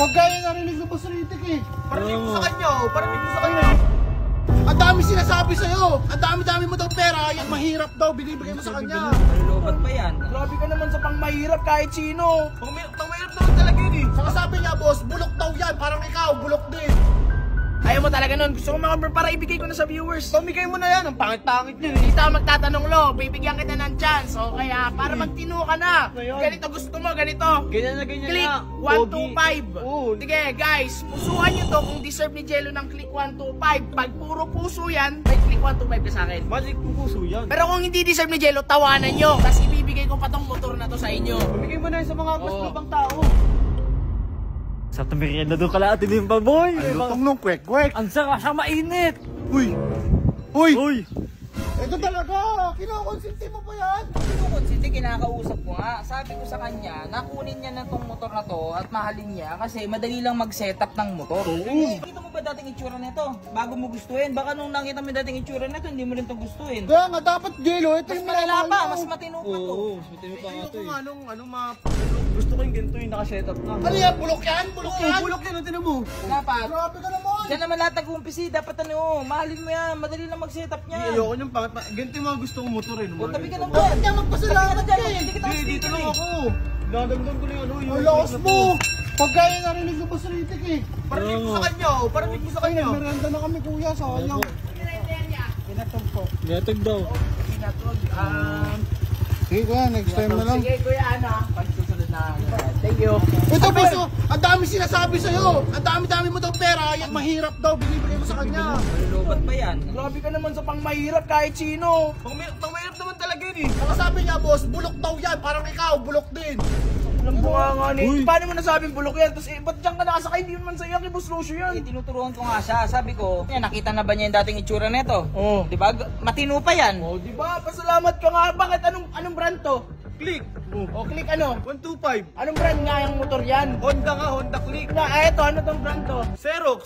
Pagkaya narinig ng boss Ritik eh. Parinig mo sa kanya, parinig mo sa kanya. Ang dami sinasabi sa'yo. Ang dami-dami mo daw pera. Yan mahirap daw. Binibigay mo sa kanya. Malulubat pa yan. Grabe ka naman sa pangmahirap kahit sino. Pangmahirap naman talaga yun eh. Saka sabi niya, boss, bulok daw yan. Parang ikaw, bulok din. Ayaw mo talaga nun. Gusto ko mga para ibigay ko na sa viewers. Pamigay mo na yan. Ang pangit-pangit yun eh. Dito ako magtatanong lo, bibigyan kita ng chance. O kaya para magtino ka na. Ngayon. Ganito gusto mo, ganito. Ganyan na ganyan Click na. 125. Oo. Sige guys, pusuhan nyo to kung deserve ni Jello ng click 125. Pag puro puso yan, may click 125 ka sa akin. Magic pupuso yan. Pero kung hindi deserve ni Jello, tawanan nyo. Tapos ibibigay ko pa tong motor na to sa inyo. Pamigay mo na yan sa mga mas Oo. lubang tao. Sa merienda doon kalahati din pa, boy. Ang lutong nung kwek-kwek. Ang sarap siya mainit. Uy! Uy! Uy! Ito talaga! Kinokonsinti mo pa yan? Pinukod, hindi kinakausap ko nga. Sabi ko sa kanya, nakunin niya na tong motor na to at mahalin niya kasi madali lang mag-setup ng motor. Nakita mo ba dating itsura nito? Bago mo gustuhin. Baka nung nakita mo dating itsura nito, hindi mo rin to gustuhin. Kaya nga dapat Jello. Ito Mas yung malala minamahal pa, mo. mas matino pa to. Oo, matino pa nga to eh. Gusto ko yung ganito yung nakasetup na. Ano yan? Bulok yan? Bulok yan? Bulok yan, tinan mo. Dapat. Grabe ka naman! Diyan naman lahat nag-umpisi. Dapat ano, mahalin mo yan. Madali lang mag-setup niya. Ayoko niyang pangit. Ganito yung mga gusto kong motor eh. O, tabi ka na Bakit dyan. niya magpasalamat ka eh? Hindi kita Hindi, dito lang ako. Dadagdag ko na yung ano. Ang lakas mo! Pagkaya narinig ng boss Ritik eh. Parinig mo sa kanya, parinig mo sa kanya. Merenda na kami kuya, sayang. Pinatog ko. Gatag daw. Pinatog. Sige kuya, next time na lang. Sige kuya, ano? Pagsusunod na. Thank you. Ito boss, oh, ang dami sinasabi sa'yo. Ang dami-dami mo daw pera. Yan mahirap daw. Binibigay mo sa kanya. Malulubat pa yan. Grabe ka naman sa pangmahirap kahit sino. Pangmahirap naman talaga yun eh. Saka sabi niya, boss, bulok daw yan. Parang ikaw, bulok din. Alam mo nga ni. Paano mo nasabing bulok yan? Tapos ba't dyan ka nakasakay? Hindi naman sa'yo kay Boss Lucio yan. Tinuturuan ko nga siya. Sabi ko, nakita na ba niya yung dating itsura nito? Oo. Di ba? Matino pa yan. Oh, di ba? Pasalamat ka nga. Bakit? Anong brand to? Click. O, click ano? 125. Anong brand nga yung motor yan? Honda nga, Honda Click. Eto, ano tong brand to? Xerox.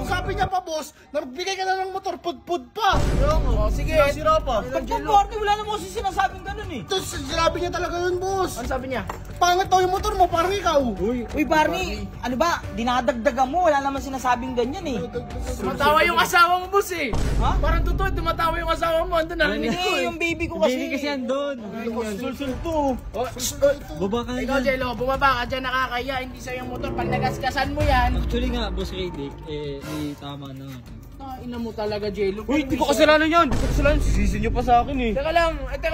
Sabi niya pa, boss, nagbigay ka na ng motor, pud-pud pa. O, sige. Sira pa. Pagpaporte, wala naman kasi sinasabing ganun eh. Ito, sinabi niya talaga yun, boss. Ano sabi niya? Pangit daw yung motor mo, parang ikaw. Uy, Barney, ano ba? Dinadagdagan mo, wala naman sinasabing ganyan eh. Tumatawa yung asawa mo, boss eh. Ha? Parang totoo, tumatawa yung asawa mo. Ando narinig ko Hindi, eh. yung baby ko kasi. Hindi kasi yan doon. Sulsul to. Baba ka na Ikaw, dyan. Jello, bumaba ka dyan, nakakaya, hindi sa'yo yung motor. Pag nagaskasan mo yan, Actually nga, Boss Radic, may tama na. ina mo talaga, Jello. Uy, di ko kasalanan yan. Di ko kasalanan. Sisisin niyo pa sa akin eh. Teka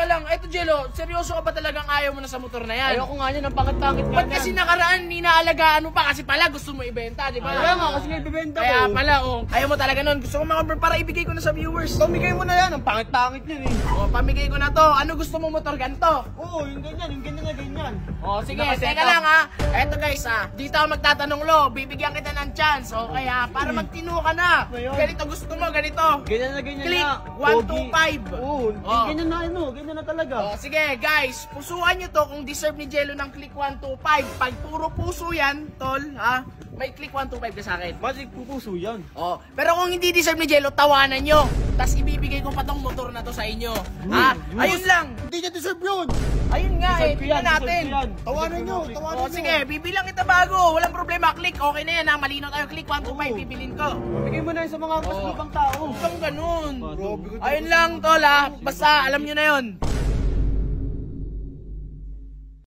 lang. Eto, Jello, seryoso ka ba talagang ayaw mo na sa motor na yan? Ayoko nga niya, ang pangit-pangit nga Ba't kasi nakaraan, ninaalagaan mo pa? Kasi pala gusto mo ibenta, di ba? Kaya nga, kasi nga ibibenta ko. Kaya pala, ayaw mo talaga nun. Gusto ko mga para ibigay ko na sa viewers. Pamigay mo na yan. Ang pangit-pangit yun eh. O, pamigay ko na to. Ano gusto mo motor ganito? Oo, yung ganyan na ganyan. O, sige, Nakaset teka up. lang ha. Eto guys dito ako magtatanong lo. Bibigyan kita ng chance. O, kaya para magtino ka na. Ngayon. Ganito gusto mo, ganito. Ganyan na ganyan Click na. 125. Oo, Oh. ganyan na ganyan na talaga. O, sige guys, pusuan nyo to kung deserve ni Jello ng click 125. Pag puro puso yan, tol, ha? May click 125 ka sa akin. Magic pupuso yan. Oh, pero kung hindi deserve ni Jello, tawanan nyo. Tapos ibibigay ko pa tong motor na to sa inyo. Ha? Ayun lang. Hindi niya deserve yun. Ayun nga Deserve ko yan, tingnan natin. deserve ko yan. Tawanan niyo, tawanan Oh, niyo. sige, bibilang kita bago. Walang problema. Click, okay na yan ha. Malinaw tayo. Click 125, bibilin ko. Pamigay mo na yan sa mga mas lubang tao. Huwag kang ganun. Grabe ka. Ayun lang, tol ha. Basta alam nyo na yun.